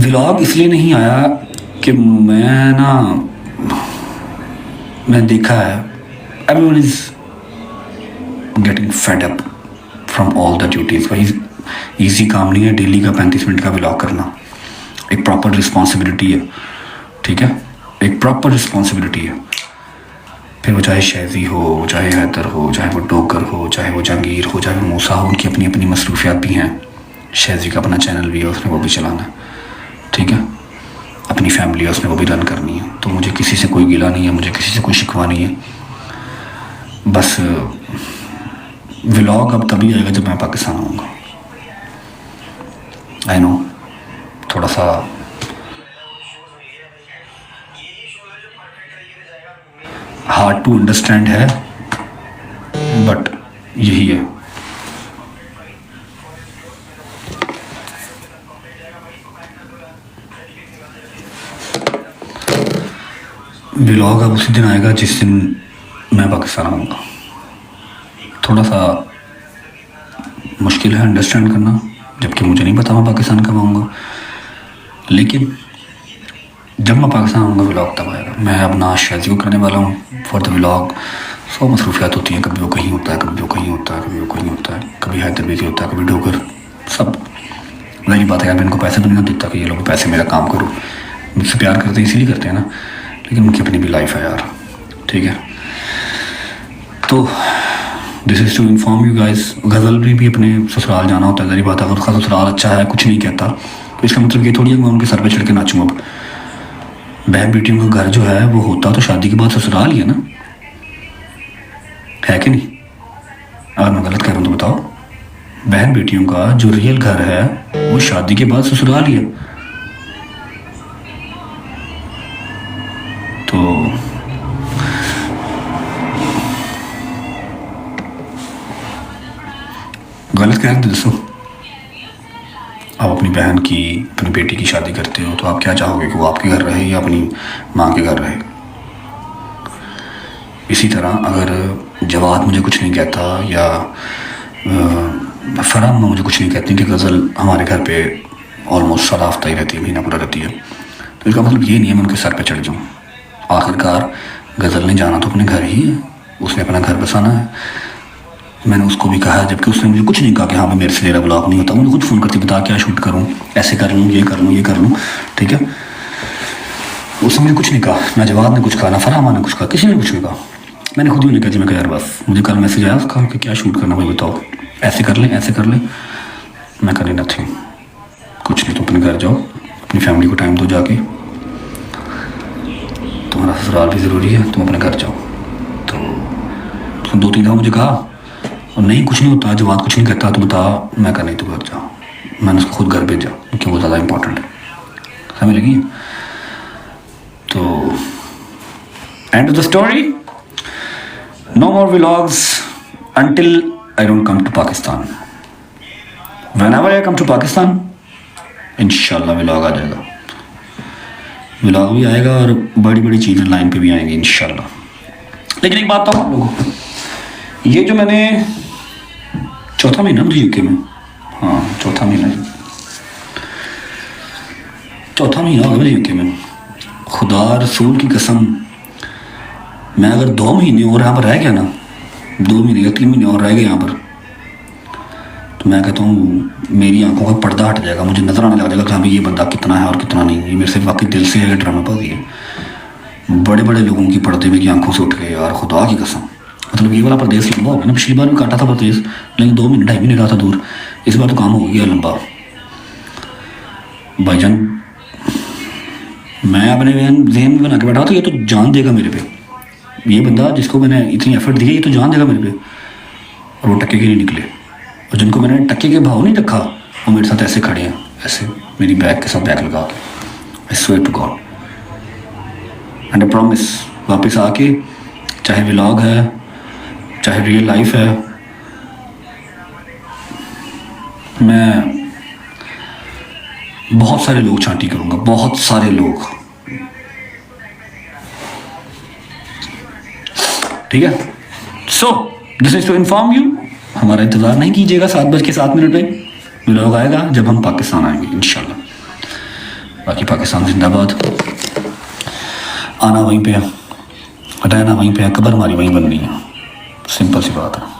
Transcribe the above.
Vlog इसलिए नहीं आया कि मैं देखा है everyone is getting fed up from all the duties. भाई इजी काम नहीं है डेली का 35 मिनट का व्लॉग करना, एक प्रॉपर रिस्पॉन्सिबिलिटी है, ठीक है, एक प्रॉपर रिस्पॉन्सिबिलिटी है। फिर वो चाहे शैज़ी हो, चाहे हैदर हो, चाहे वो डोगर हो, चाहे वो जहांगीर हो, चाहे वो मूसा हो, उनकी अपनी अपनी मसरूफियात भी हैं। शैज़ी का अपना चैनल भी है, उसने वो भी चलाना है, ठीक है, अपनी फैमिली है, उसने वो भी रन करनी है। तो मुझे किसी से कोई गिला नहीं है, मुझे किसी से कोई शिकवा नहीं है। बस व्लॉग अब तभी आएगा जब मैं पाकिस्तान आऊँगा। आई नो थोड़ा सा हार्ड टू अंडरस्टैंड है, बट यही है। व्लॉग अब उसी दिन आएगा जिस दिन मैं पाकिस्तान आऊँगा। थोड़ा सा मुश्किल है अंडरस्टैंड करना, जबकि मुझे नहीं पता मैं पाकिस्तान कब आऊँगा, लेकिन जब मैं पाकिस्तान आऊँगा व्लॉग तब आएगा। मैं अपना शैज़ी को करने वाला हूँ फॉर द व्लॉग। सौ मसरूफियात होती हैं, कभी वो कहीं होता है, कभी वो कहीं होता है, कभी वो कहीं होता है, कभी हैदर बिजी होता है, कभी डोगर, सब। वही बात है यार, मैं इनको पैसे तो नहीं देता कि ये लोग पैसे मेरा काम करो, मुझसे प्यार करते हैं इसीलिए करते हैं ना, लेकिन उनकी अपनी भी लाइफ है यार, ठीक है। तो this is to inform you guys. Ghazal भी अपने ससुराल जाना होता है, जरी बात है। अगर उसका ससुराल अच्छा है, कुछ नहीं कहता, तो इसका मतलब ये थोड़ी है मैं उनके सर पे चढ़ के नाचूँ। अब बहन बेटियों का घर जो है वो होता तो शादी के बाद ससुराल ही है ना, है कि नहीं? अगर मैं गलत कह रहा हूँ तो बताओ। बहन बेटियों का जो रियल घर है वो शादी के बाद ससुराल ही है। तो गलत कह रहे थे दोस्तों। आप अपनी बहन की, अपनी बेटी की शादी करते हो तो आप क्या चाहोगे कि वो आपके घर रहे या अपनी माँ के घर रहे? इसी तरह अगर जवाद मुझे कुछ नहीं कहता या फराम मुझे कुछ नहीं कहती कि गज़ल हमारे घर पे ऑलमोस्ट सारा हफ्ता ही रहती है, महीना पूरा रहती है, तो इसका मतलब ये नहीं है मैं उनके सर पे चढ़ जाऊँ। आखिरकार गज़ल ने जाना तो अपने घर ही है, उसने अपना घर बसाना है। मैंने उसको भी कहा, जबकि उसने मुझे कुछ नहीं कहा कि हाँ भाई मेरे से तेरा ब्लॉग नहीं होता। मुझे खुद फ़ोन करती, बता क्या शूट करूँ, ऐसे कर लूँ, ये कर लूँ, ये कर लूँ, ठीक है। उसने मुझे कुछ नहीं कहा, ना जवाब ने कुछ कहा, ना फरामा ने कुछ कहा, किसी ने कुछ नहीं कहा। मैंने खुद ही उन्हें कहा जी मैं कहा यार बस, मुझे कल मैसेज आया उसका कि क्या शूट करना भाई बताओ, ऐसे कर लें, ऐसे कर लें। मैं करी नथिंग, कुछ नहीं, तुम अपने घर जाओ, अपनी फैमिली को टाइम दो, जाके तुम्हारा ससुराल भी ज़रूरी है, तुम अपने घर जाओ। तो उसने 2-3 दफ़ा मुझे कहा और नहीं कुछ नहीं होता, जवाब कुछ नहीं कहता, तो बता। मैं कहा नहीं, तू घर जा। मैंने उसको खुद घर भेजा क्योंकि वो ज़्यादा इंपॉर्टेंट है, समझ लगी? तो end of the story, no more vlogs until I don't come to Pakistan. Whenever I come to Pakistan, इंशाल्लाह व्लॉग आ जाएगा, व्लॉग भी आएगा और बड़ी बड़ी चीज़ें लाइन पे भी आएंगी इंशाल्लाह। लेकिन एक बात तो आप लोगों को, ये जो मैंने चौथा महीना मुझे यूके में, हाँ चौथा महीना हो गया मुझे यूके में। खुदा रसूल की कसम, मैं अगर 2 महीने और यहाँ पर रह गया ना, 2 महीने या 3 महीने और रह गए यहाँ पर, तो मैं कहता हूँ मेरी आंखों का पर्दा हट जाएगा, मुझे नज़र आने लग जाएगा कि हाँ भाई ये बंदा कितना है और कितना नहीं। ये मेरे से वाकई दिल से है, ड्रामेबाजी है। बड़े बड़े लोगों की पर्दे में की आंखों से उठ गए यार, खुदा की कसम। मतलब ये वाला प्रदेश लंबा हो गया ना, पिछली बार भी काटा था प्रदेश, लेकिन 2 महीने 2.5 महीने रहा था दूर, इस बार तो काम हो गया लंबा। भाईजान मैं अपने जहन में बना के बैठा था ये तो जान देगा मेरे पे, ये बंदा जिसको मैंने इतनी एफर्ट दी है ये तो जान देगा मेरे पे, और वो टक्के के नहीं निकले। और जिनको मैंने टक्के के भाव नहीं रखा वो मेरे साथ ऐसे खड़े हैं, ऐसे मेरी बैग के साथ बैग लगा के। I swear to God and I promise, वापस आके चाहे व्लॉग है चाहे रियल लाइफ है, मैं बहुत सारे लोग छांटी करूँगा, बहुत सारे लोग, ठीक है। So this is to inform you, हमारा इंतज़ार नहीं कीजिएगा 7:07 पे, व्लॉग आएगा जब हम पाकिस्तान आएंगे इंशाल्लाह। बाकी पाकिस्तान जिंदाबाद, आना वहीं पे है, रहना वहीं पे है, कब्र हमारी वहीं बननी है, सिंपल सी बात है।